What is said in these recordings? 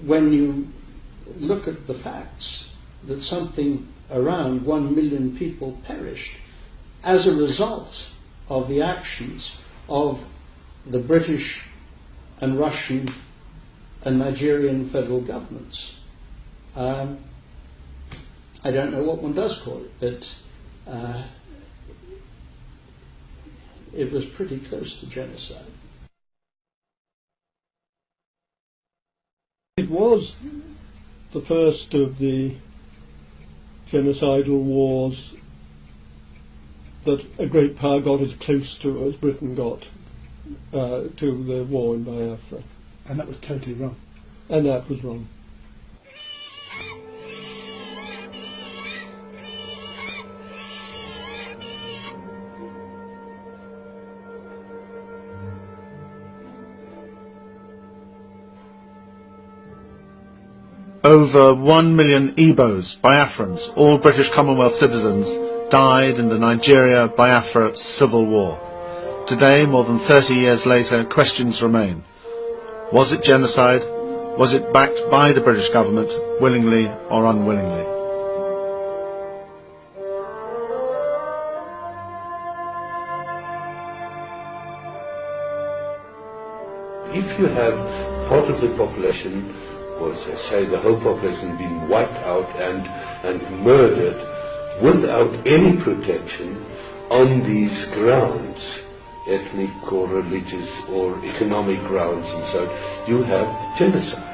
when you look at the facts, that something around 1 million people perished as a result of the actions of the British and Russian and Nigerian federal governments. I don't know what one does call it, but it was pretty close to genocide. It was the first of the genocidal wars that a great power got as close to as Britain got to the war in Biafra. And that was totally wrong. And that was wrong. Over 1 million Igbos, Biafrans, all British Commonwealth citizens, died in the Nigeria-Biafra civil war. Today, more than 30 years later, questions remain. Was it genocide? Was it backed by the British government, willingly or unwillingly? If you have part of the population, or as I say, the whole population being wiped out and murdered without any protection on these grounds, ethnic or religious or economic grounds and so on, you have genocide.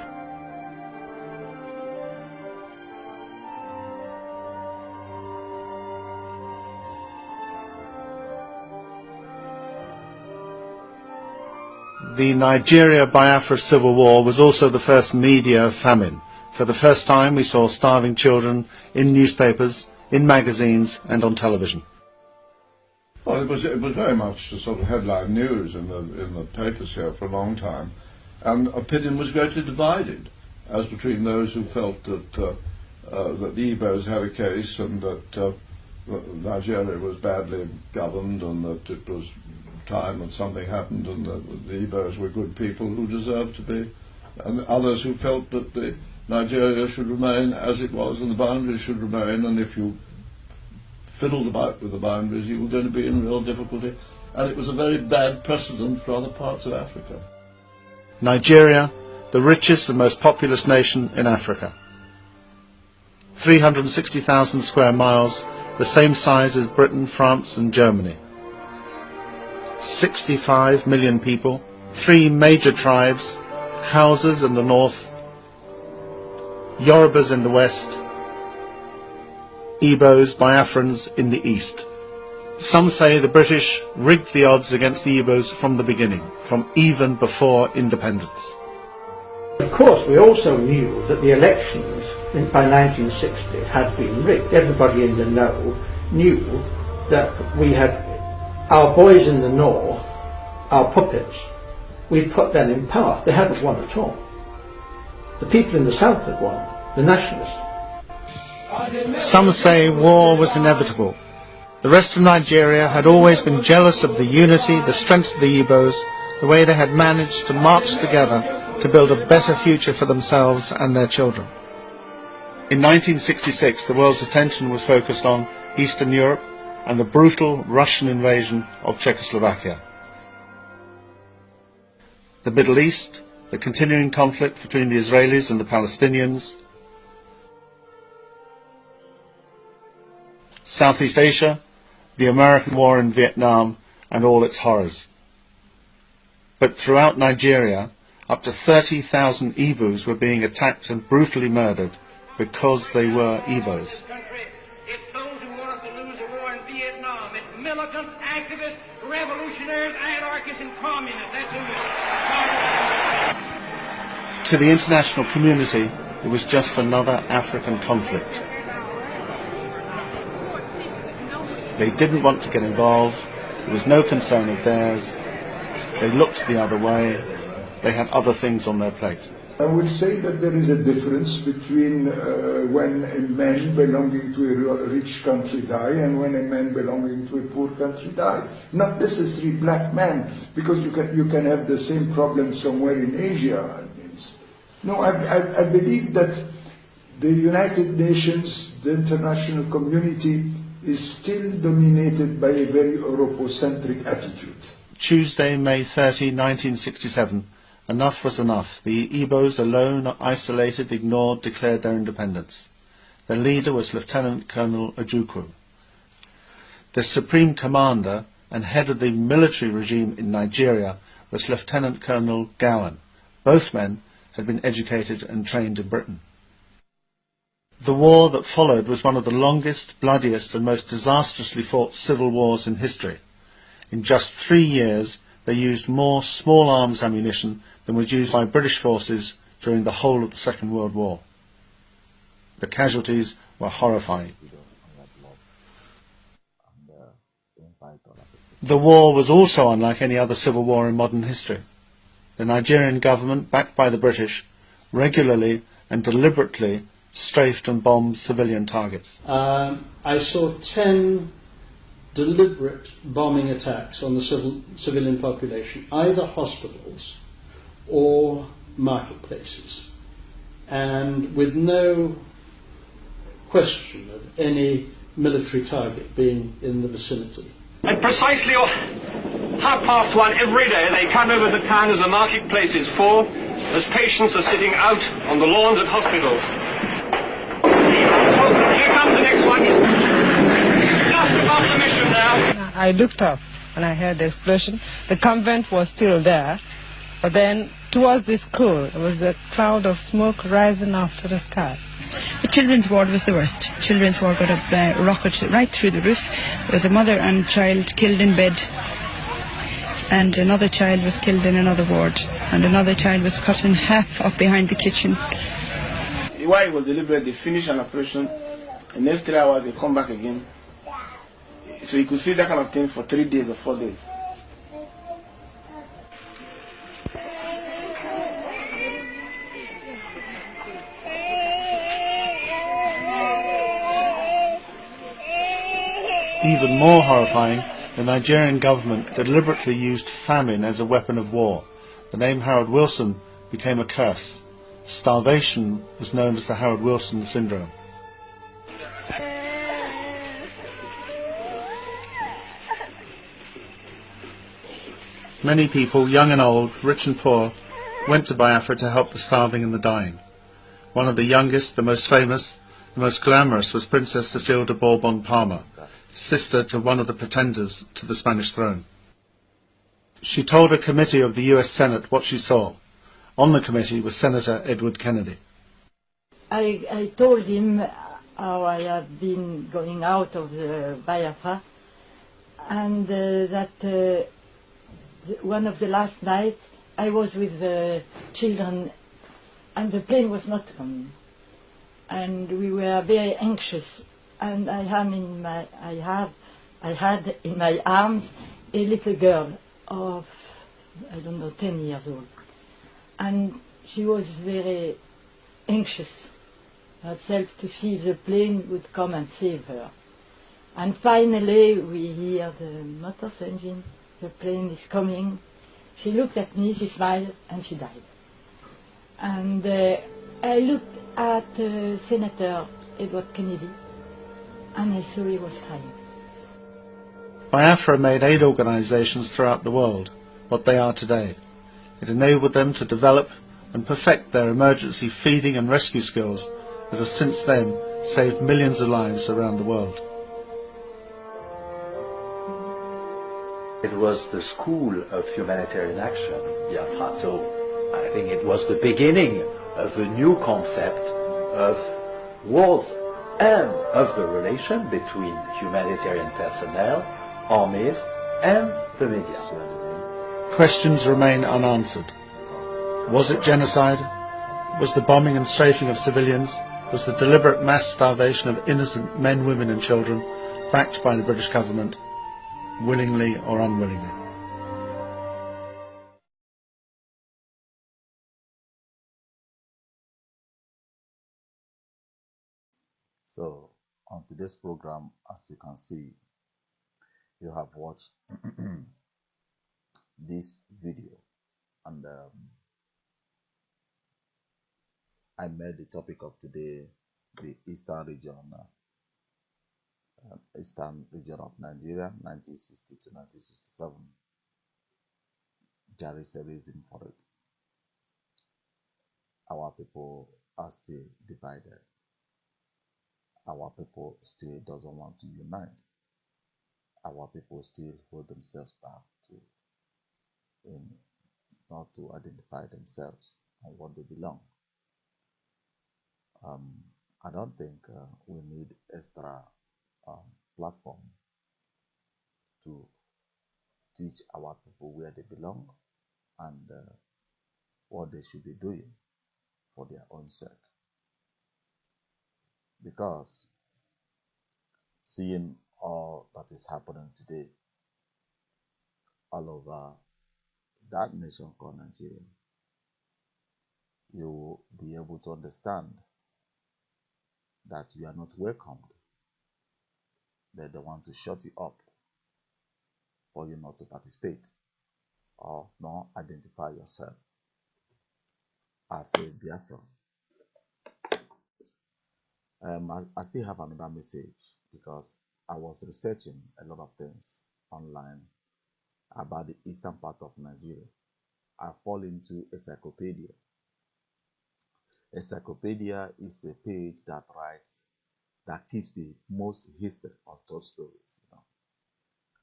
The Nigeria-Biafra civil war was also the first media famine. For the first time we saw starving children in newspapers, in magazines and on television. Well, it was very much the sort of headline news in the papers here for a long time, and opinion was greatly divided as between those who felt that that the Igbos had a case and that Nigeria was badly governed and that it was time that something happened and that the Igbos were good people who deserved to be, and others who felt that Nigeria should remain as it was and the boundaries should remain, and if you fiddled about with the boundaries you were going to be in real difficulty, and it was a very bad precedent for other parts of Africa. Nigeria, the richest and most populous nation in Africa. 360,000 square miles, the same size as Britain, France and Germany. 65 million people, 3 major tribes, Hausas in the north, Yorubas in the west, Igbos, Biafrans in the east. Some say the British rigged the odds against the Igbos from the beginning, from even before independence. Of course, we also knew that the elections by 1960 had been rigged. Everybody in the know knew that we had our boys in the north, our puppets, we'd put them in power. They hadn't won at all. The people in the south had won, the nationalists. Some say war was inevitable. The rest of Nigeria had always been jealous of the unity, the strength of the Igbos, the way they had managed to march together to build a better future for themselves and their children. In 1966, the world's attention was focused on Eastern Europe and the brutal Russian invasion of Czechoslovakia. The Middle East, the continuing conflict between the Israelis and the Palestinians, Southeast Asia, the American war in Vietnam and all its horrors. But throughout Nigeria, up to 30,000 Igbos were being attacked and brutally murdered because they were Igbos. It's those who want us to lose the war in Vietnam. It's militants, activists, revolutionaries, anarchists, and communists. That's who it is. To the international community, it was just another African conflict. They didn't want to get involved. There was no concern of theirs. They looked the other way. They had other things on their plate. I would say that there is a difference between when a man belonging to a rich country dies and when a man belonging to a poor country dies. Not necessarily black man, because you can have the same problem somewhere in Asia. No, I believe that the United Nations, the international community, is still dominated by a very Europocentric attitude. Tuesday, May 30, 1967. Enough was enough. The Igbos, alone, isolated, ignored, declared their independence. Their leader was Lieutenant Colonel Ojukwu. The supreme commander and head of the military regime in Nigeria was Lieutenant Colonel Gowan. Both men had been educated and trained in Britain. The war that followed was one of the longest, bloodiest and most disastrously fought civil wars in history. In just 3 years they used more small arms ammunition than was used by British forces during the whole of the Second World War. The casualties were horrifying. The war was also unlike any other civil war in modern history. The Nigerian government, backed by the British, regularly and deliberately strafed and bombed civilian targets. I saw 10 deliberate bombing attacks on the civilian population, either hospitals or marketplaces, and with no question of any military target being in the vicinity. At precisely 1:30 every day, they come over the town as the marketplace is full, as patients are sitting out on the lawns at hospitals. Oh, here comes the next one. Just above the mission now. I looked up and I heard the explosion. The convent was still there, but then towards the school, there was a cloud of smoke rising up to the sky. The children's ward was the worst. Children's ward got a rocket right through the roof. There was a mother and child killed in bed, and another child was killed in another ward, and another child was cut in half up behind the kitchen. While it was deliberate, they finished an operation. The next 3 hours, they come back again. So you could see that kind of thing for 3 days or 4 days. Even more horrifying, the Nigerian government deliberately used famine as a weapon of war. The name Harold Wilson became a curse. Starvation was known as the Harold Wilson syndrome. Many people, young and old, rich and poor, went to Biafra to help the starving and the dying. One of the youngest, the most famous, the most glamorous was Princess Cecile de Bourbon-Parma, sister to one of the pretenders to the Spanish throne. She told a committee of the US Senate what she saw. On the committee was Senator Edward Kennedy. I told him how I have been going out of the Biafra, and that one of the last nights I was with the children and the plane was not coming. And we were very anxious, and I had in my arms a little girl of, I don't know, 10 years old. And she was very anxious herself to see if the plane would come and save her. And finally we hear the motor's engine, the plane is coming. She looked at me, she smiled, and she died. And I looked at Senator Edward Kennedy, and I saw he was crying. Biafra made aid organisations throughout the world what they are today. It enabled them to develop and perfect their emergency feeding and rescue skills that have since then saved millions of lives around the world. It was the school of humanitarian action, Biafra, so I think it was the beginning of a new concept of wars and of the relation between humanitarian personnel, armies and the media. Questions remain unanswered. Was it genocide? Was the bombing and strafing of civilians? Was the deliberate mass starvation of innocent men, women and children backed by the British government, willingly or unwillingly? So on today's program, as you can see, you have watched this video, and I made the topic of today the eastern region of Nigeria, 1960 to 1967. There is a reason for it. Our people are still divided. Our people still doesn't want to unite. Our people still hold themselves back not to identify themselves and what they belong. I don't think we need extra platform to teach our people where they belong and what they should be doing for their own sake. Because seeing all that is happening today all over that nation called Nigeria, you will be able to understand that you are not welcomed, that they want to shut you up for you not to participate or not identify yourself as a Biafran. I still have another message because I was researching a lot of things online about the eastern part of Nigeria. I fall into encyclopedia. Encyclopedia is a page that keeps the most history of those stories.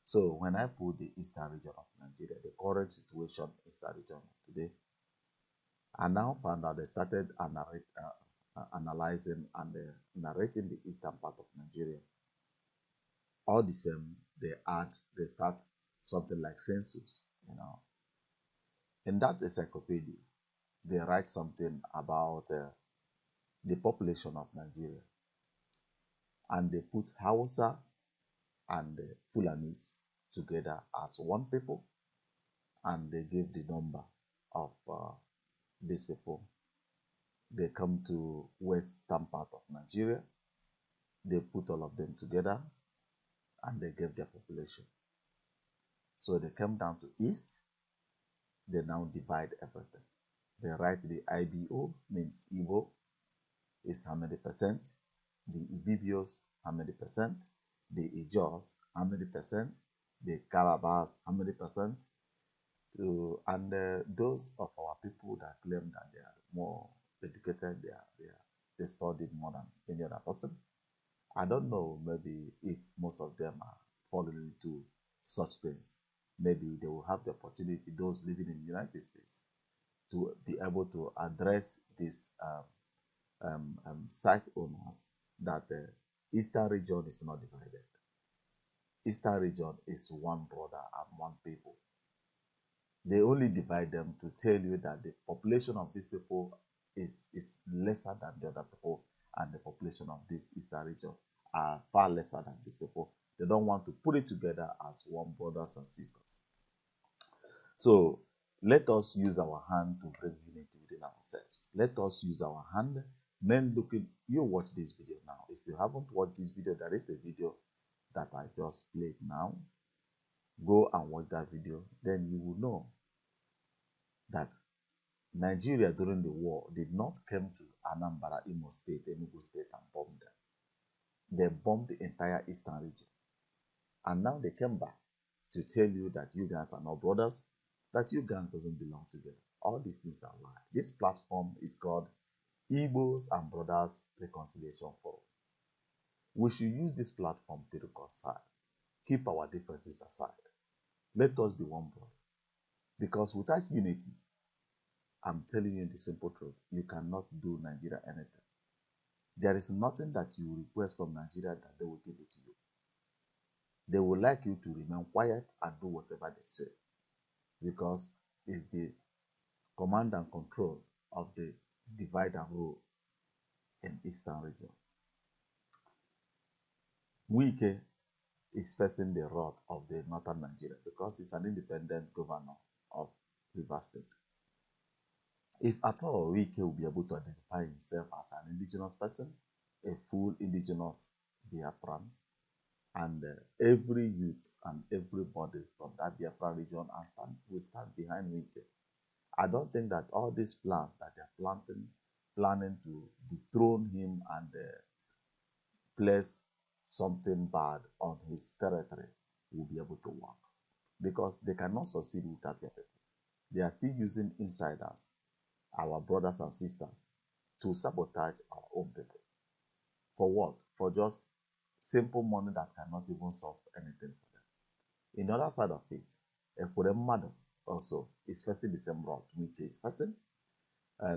So when I put the eastern region of Nigeria, the current situation in eastern region of today, I now found out they started analyzing and narrating the eastern part of Nigeria. All the same, they start something like census. In that encyclopedia, they write something about the population of Nigeria, and they put Hausa and Fulanis together as one people, and they give the number of these people. They come to western part of Nigeria, they put all of them together, and they gave their population. So they come down to east, they now divide everything. They write the IBO, means Igbo, is how many percent, the Ibibios, how many percent, the Ijos, how many percent, the Calabas, how many percent, and those of our people that claim that they are more educated, they studied more than any other person. I don't know, maybe if most of them are falling into such things, maybe they will have the opportunity, those living in the United States, to be able to address these site owners that the Eastern region is not divided. Eastern region is one brother and one people. They only divide them to tell you that the population of these people is lesser than the other people, and the population of this Eastern region are far lesser than these people. They don't want to put it together as one brothers and sisters. So let us use our hand to bring unity within ourselves. Let us use our hand. Men looking, you watch this video now. If you haven't watched this video, there is a video that I just played now. Go and watch that video. Then you will know that Nigeria during the war did not come to Anambra, Imo State, Enugu State and bomb them. They bombed the entire eastern region. And now they came back to tell you that you guys are not brothers, that you guys doesn't belong together. All these things are lies. This platform is called Igbos and Brothers Reconciliation Forum. We should use this platform to reconcile. Keep our differences aside. Let us be one brother. Because without unity, I'm telling you the simple truth, you cannot do Nigeria anything. There is nothing that you request from Nigeria that they will give it to you. They would like you to remain quiet and do whatever they say, because it's the command and control of the divide and rule in Eastern region. Wike is facing the wrath of the northern Nigeria because he's an independent governor of Rivers State. If at all Wike will be able to identify himself as an indigenous person, a full indigenous Biafran, and every youth and everybody from that Biafra region will stand behind Wike, I don't think that all these plans that they're planting planning to dethrone him and place something bad on his territory will be able to work. Because they cannot succeed without their people. They are still using insiders, our brothers and sisters, to sabotage our own people. For what? For just simple money that cannot even solve anything for them. In the other side of it, Ekwuremadu also is facing the same route with his person.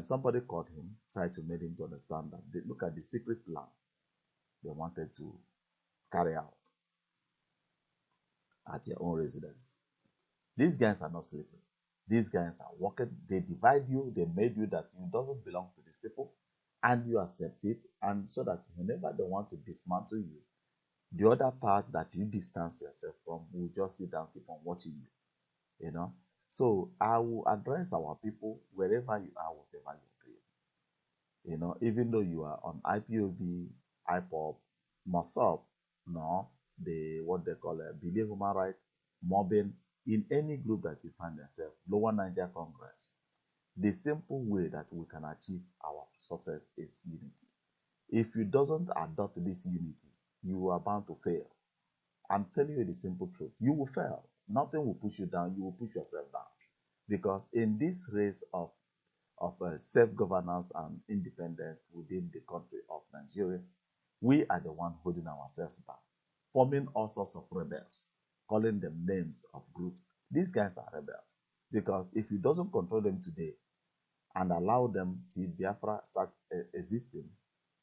Somebody caught him, tried to make him to understand that they look at the secret plan they wanted to carry out at their own residence. These guys are not sleeping. These guys are working. They divide you. They made you that you doesn't belong to these people, and you accept it. And so that whenever they want to dismantle you, the other part that you distance yourself from will just sit down, keep on watching you. You know. So I will address our people wherever you are, whatever you're doing. You know, even though you are on IPOB, IPOB, MOSOP, no, the what they call a Billion Human Rights, mobbing, in any group that you find yourself, Lower Niger Congress, the simple way that we can achieve our success is unity. If you doesn't adopt this unity, you are bound to fail. I'm telling you the simple truth. You will fail. Nothing will push you down. You will push yourself down. Because in this race of self-governance and independence within the country of Nigeria, we are the one holding ourselves back, forming all sorts of rebels, calling them names of groups. These guys are rebels because if you doesn't control them today and allow them till Biafra start existing,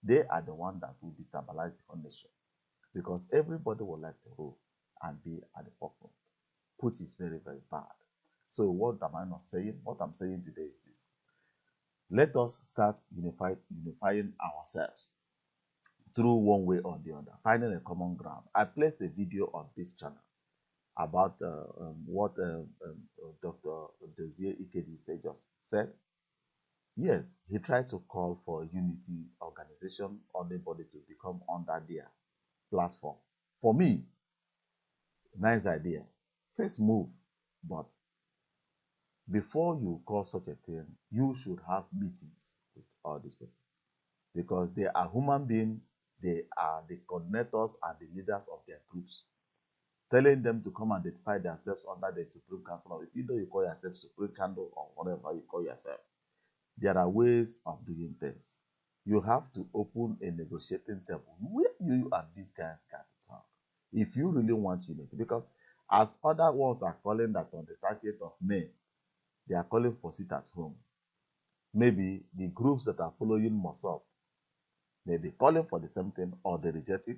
they are the one that will destabilize the whole nation because everybody would like to rule and be at the forefront, which is very, very bad. So what am I not saying? What I'm saying today is this. Let us start unifying ourselves through one way or the other, finding a common ground. I placed a video on this channel about what Dr. Dozie Ikedife just said. Yes, he tried to call for a unity organization, anybody to become under their platform. For me, nice idea. First move, but before you call such a thing, you should have meetings with all these people because they are human beings. They are the coordinators and the leaders of their groups. Telling them to come and identify themselves under the Supreme Council, or if you don't call yourself Supreme Council or whatever you call yourself, there are ways of doing things. You have to open a negotiating table where you and these guys got to talk. If you really want unity, because as other ones are calling that on the 30th of May, they are calling for sit at home. Maybe the groups that are following MOSOP may be calling for the same thing or they reject it.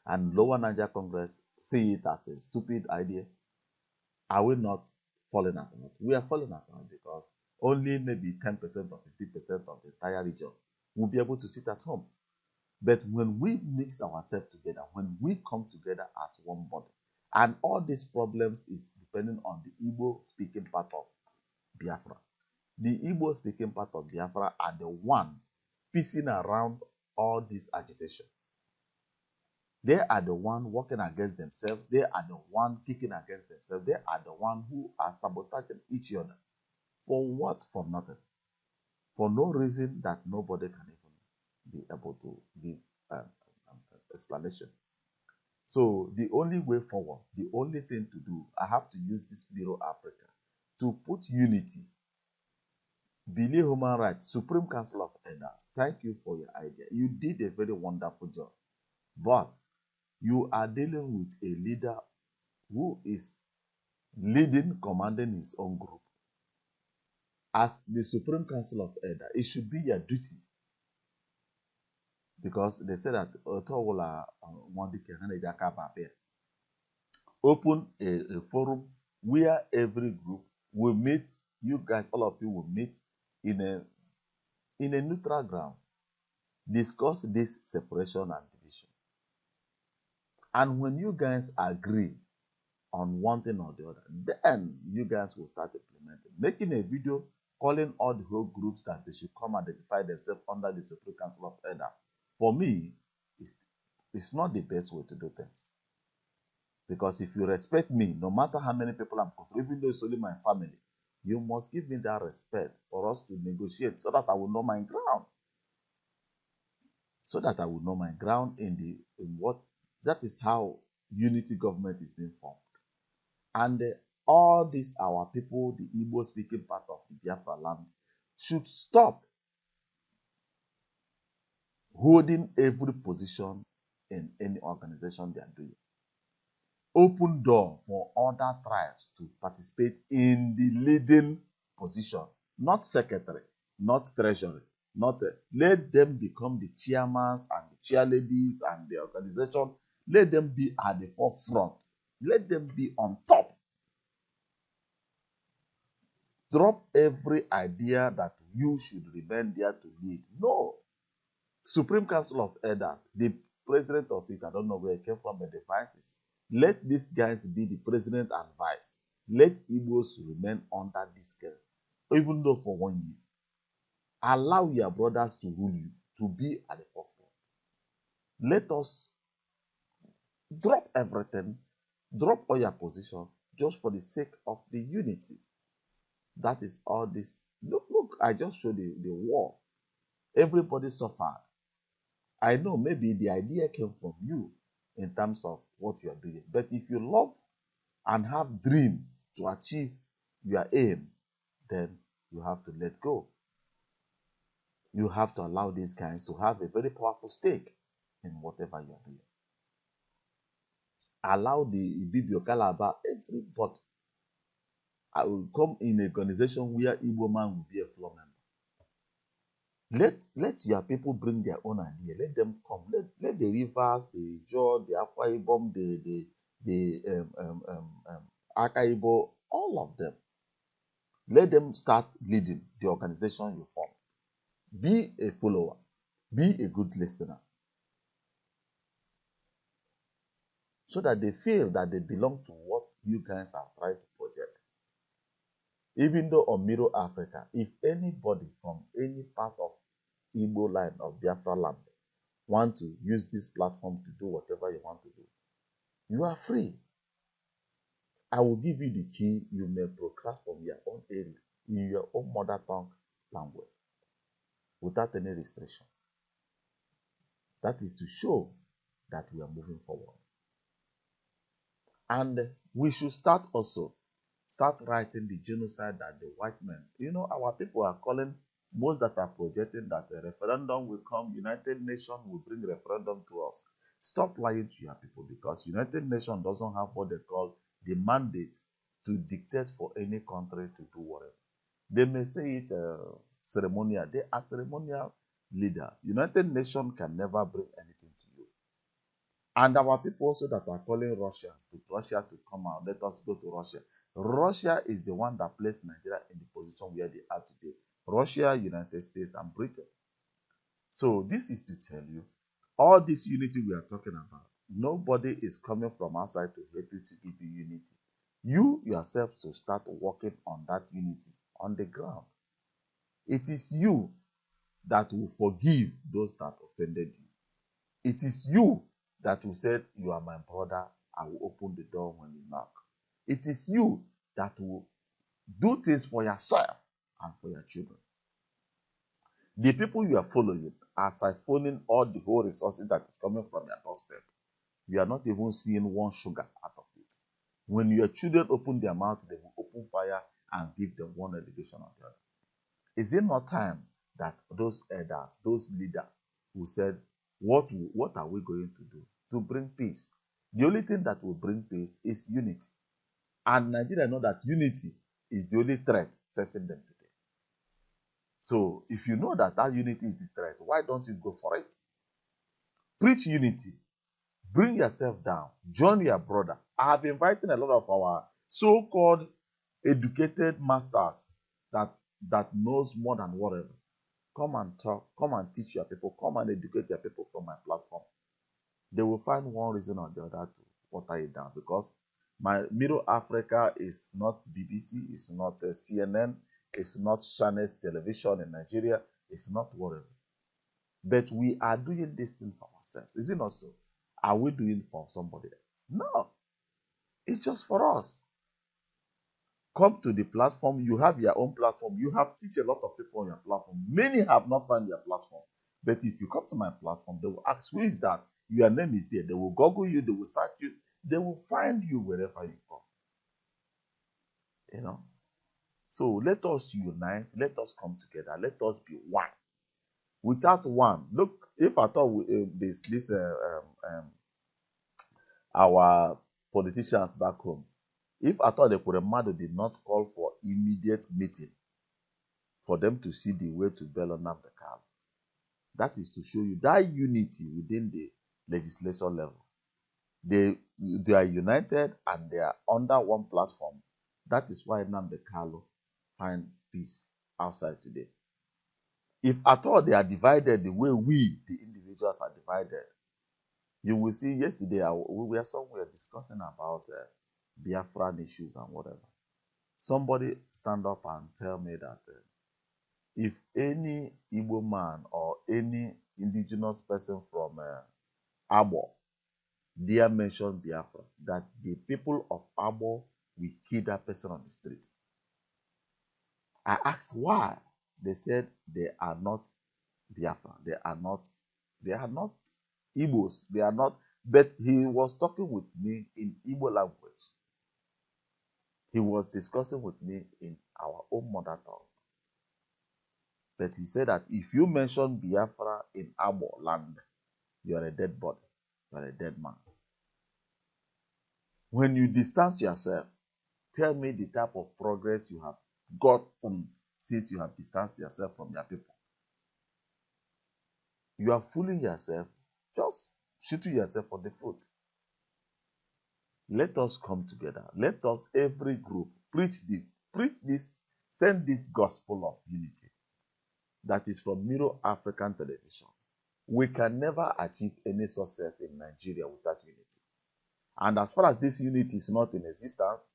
And Lower Niger Congress see it as a stupid idea. Are we not falling apart? We are falling apart because only maybe 10% or 50% of the entire region will be able to sit at home. But when we mix ourselves together, when we come together as one body, and all these problems is depending on the Igbo speaking part of Biafra. The Igbo speaking part of Biafra are the one piecing around all this agitation. They are the one working against themselves. They are the one kicking against themselves. They are the one who are sabotaging each other. For what? For nothing. For no reason that nobody can even be able to give explanation. So the only way forward, the only thing to do, I have to use this Bureau Africa to put unity. Billy Human Rights, Supreme Council of Elders, thank you for your idea. You did a very wonderful job. But you are dealing with a leader who is leading, commanding his own group. As the Supreme Council of Elders, it should be your duty. Because they say that open a forum where every group will meet, you guys, all of you will meet in a neutral ground, discuss this separation and division. And when you guys agree on one thing or the other, then you guys will start implementing, making a video calling all the whole groups that they should come identify themselves under the Supreme Council of Elders. For me, it's not the best way to do things. Because if you respect me, no matter how many people I'm controlling, even though it's only my family, You must give me that respect for us to negotiate so that I will know my ground. So that I will know my ground in what. That is how unity government is being formed. And all these our people, the Igbo speaking part of the Biafra land, should stop holding every position in any organization they are doing. Open door for other tribes to participate in the leading position, not secretary, not treasury, not let them become the chairmen and the chairladies and the organization. Let them be at the forefront. Let them be on top. Drop every idea that you should remain there to lead. No. Supreme Council of Elders, the president of it, I don't know where it came from, but the vices. Let these guys be the president and vice. Let Igbos remain under this care, even though for 1 year. Allow your brothers to rule you, to be at the forefront. Let us drop everything, drop all your position, just for the sake of the unity. That is all this. Look, I just showed the war. Everybody suffered. I know maybe the idea came from you in terms of what you are doing. But if you love and have dream to achieve your aim, then you have to let go. You have to allow these guys to have a very powerful stake in whatever you are doing. Allow the Ibibio Kalaba, everybody. I will come in a organization where Igbo man will be a floor member. Let your people bring their own idea. Let them come. Let the Rivers, the Jaw, the Akwa Ibom, the Aka Ibo, all of them. Let them start leading the organization you form. Be a follower. Be a good listener. So that they feel that they belong to what you guys are trying to project. Even though on Middle Africa, if anybody from any part of Igbo land of Biafra land want to use this platform to do whatever you want to do, you are free. I will give you the key. You may broadcast from your own area in your own mother tongue language without any restriction. That is to show that we are moving forward. And we should start writing the genocide that the white men, our people are calling, most that are projecting that a referendum will come, United Nations will bring referendum to us. Stop lying to your people, because United Nations doesn't have what they call the mandate to dictate for any country to do whatever. They may say it ceremonial. They are ceremonial leaders. United Nations can never bring anything to you. And our people also that are calling Russia to come out, let us go to Russia. Russia is the one that placed Nigeria in the position where they are today. Russia, United States, and Britain. So this is to tell you, all this unity we are talking about, nobody is coming from outside to help you to give you unity. You yourself to start working on that unity on the ground. It is you that will forgive those that offended you. It is you that will say, you are my brother, I will open the door when you knock. It is you that will do things for yourself and for your children. The people you are following are siphoning all the whole resources that is coming from your doorstep. You are not even seeing one sugar out of it. When your children open their mouth, they will open fire and give them one education or the other. Is it not time that those elders, those leaders who said, what are we going to do to bring peace? The only thing that will bring peace is unity. And Nigeria know that unity is the only threat facing them today. So if you know that unity is the threat, why don't you go for it? Preach unity. Bring yourself down. Join your brother. I have invited a lot of our so-called educated masters that knows more than whatever. Come and talk. Come and teach your people. Come and educate your people from my platform. They will find one reason or the other to water it down, because my Middle Africa is not BBC, it's not CNN, it's not Channels Television in Nigeria, it's not whatever. But we are doing this thing for ourselves. Is it not so? Are we doing it for somebody else? No. It's just for us. Come to the platform. You have your own platform. You have teach a lot of people on your platform. Many have not found your platform. But if you come to my platform, they will ask, who is that? Your name is there. They will Google you. They will search you. They will find you wherever you go. You know. So let us unite. Let us come together. Let us be one. Without one, look, if at all our politicians back home, if at all the Kuremadu did not call for immediate meeting for them to see the way to bail on Nnamdi Kanu, that is to show you that unity within the legislation level. They are united and they are under one platform. That is why Nnamdi Kanu find peace outside today. If at all they are divided the way we, the individuals, are divided, you will see yesterday we were somewhere discussing about biafran issues and whatever. Somebody stand up and tell me that if any Igbo man or any indigenous person from Abo dare mention Biafra, that the people of Abo will kill that person on the street. I asked why. They said they are not Biafra. They are not Igbos. They are not. But he was talking with me in Igbo language. He was discussing with me in our own mother tongue. But he said that if you mention Biafra in Abo land, you are a dead body. You are a dead man. When you distance yourself, tell me the type of progress you have gotten since you have distanced yourself from your people. You are fooling yourself, just shooting yourself on the foot. Let us come together. Let us, every group, preach this, send this gospel of unity. That is from Miro African Television. We can never achieve any success in Nigeria without unity. And as far as this unity is not in existence,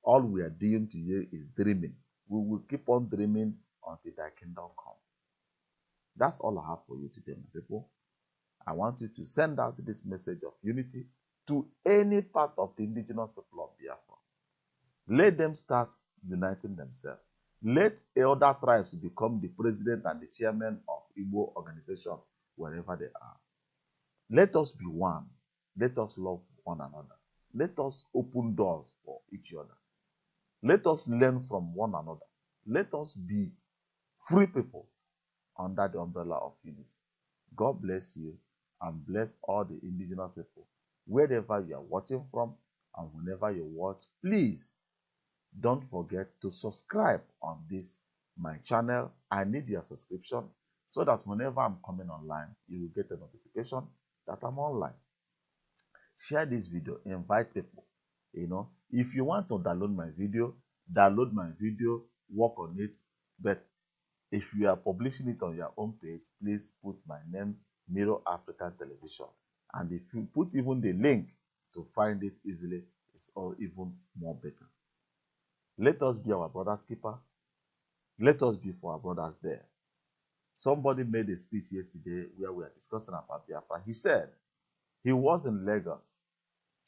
all we are doing today is dreaming. We will keep on dreaming until thy kingdom come. That's all I have for you today, my people. I want you to send out this message of unity to any part of the indigenous people of Biafra. Let them start uniting themselves. Let other tribes become the president and the chairman of Igbo organization wherever they are. Let us be one. Let us love one another. Let us open doors for each other. Let us learn from one another. Let us be free people under the umbrella of unity. God bless you and bless all the indigenous people. Wherever you are watching from and whenever you watch, please don't forget to subscribe on this my channel. I need your subscription so that whenever I'm coming online, you will get a notification that I'm online. Share this video, invite people. You know, if you want to download my video, work on it. But if you are publishing it on your own page, please put my name, Miro African Television. And if you put even the link to find it easily, it's all even more better. Let us be our brother's keeper. Let us be for our brothers there. Somebody made a speech yesterday where we are discussing about Biafra. He said he was in Lagos.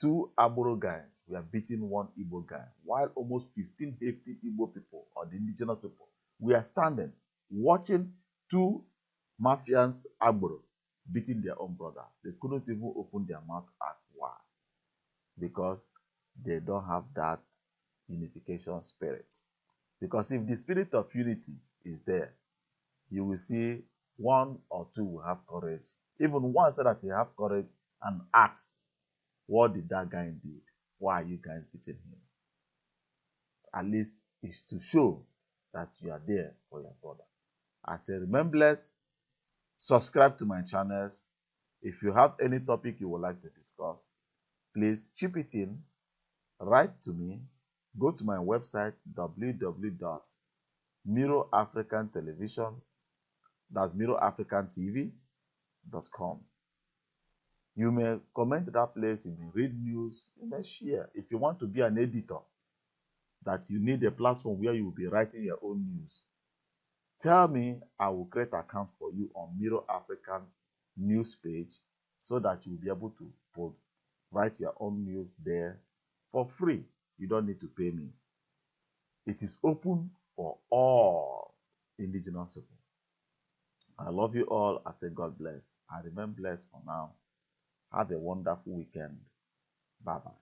2 Aboro guys were beating 1 Igbo guy, while almost 15 hefty Igbo people or the indigenous people were standing, watching 2 mafians Aboro beating their own brother. They couldn't even open their mouth at why. Because they don't have that unification spirit. Because if the spirit of unity is there, you will see 1 or 2 will have courage. Even one said that he have courage and asked, what did that guy do? Why are you guys beating him? At least it's to show that you are there for your brother. I say, remember, blessed, subscribe to my channels. If you have any topic you would like to discuss, please chip it in, write to me, go to my website, www.miroafricantelevision, that's miroafricantv.com. You may comment that place, you may read news, you may share. If you want to be an editor, that you need a platform where you will be writing your own news, tell me, I will create an account for you on Miro African news page so that you will be able to write your own news there for free. You don't need to pay me. It is open for all indigenous people. I love you all. I say God bless. I remain blessed for now. Have a wonderful weekend. Bye-bye.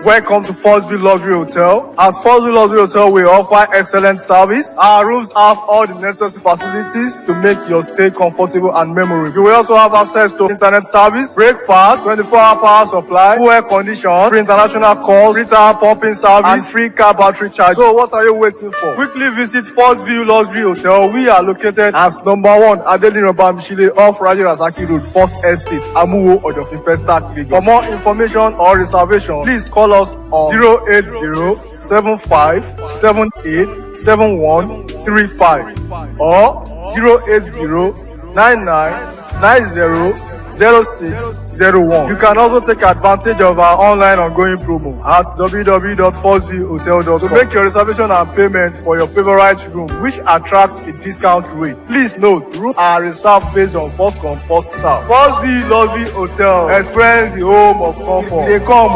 Welcome to First View Luxury Hotel. At First View Luxury Hotel, we offer excellent service. Our rooms have all the necessary facilities to make your stay comfortable and memorable. You will also have access to internet service, breakfast, 24-hour power supply, full air condition, free international calls, free tire pumping service, and free car battery charge. So what are you waiting for? Quickly visit First View Luxury Hotel. We are located at number 1 Adeline Mishile off Raji Rasaki Road, First Estate, Amuwo, Odofi First Start, Lagos. For more information or reservation, please call us on 080-7578-7135 or 080-9990-0601. You can also take advantage of our online ongoing promo at www.firstviewhotel.com to make your reservation and payment for your favorite room, which attracts a discount rate. Please note, rooms are reserved based on first come, first serve. First View Luxury Hotel. Experience the home of comfort. They come.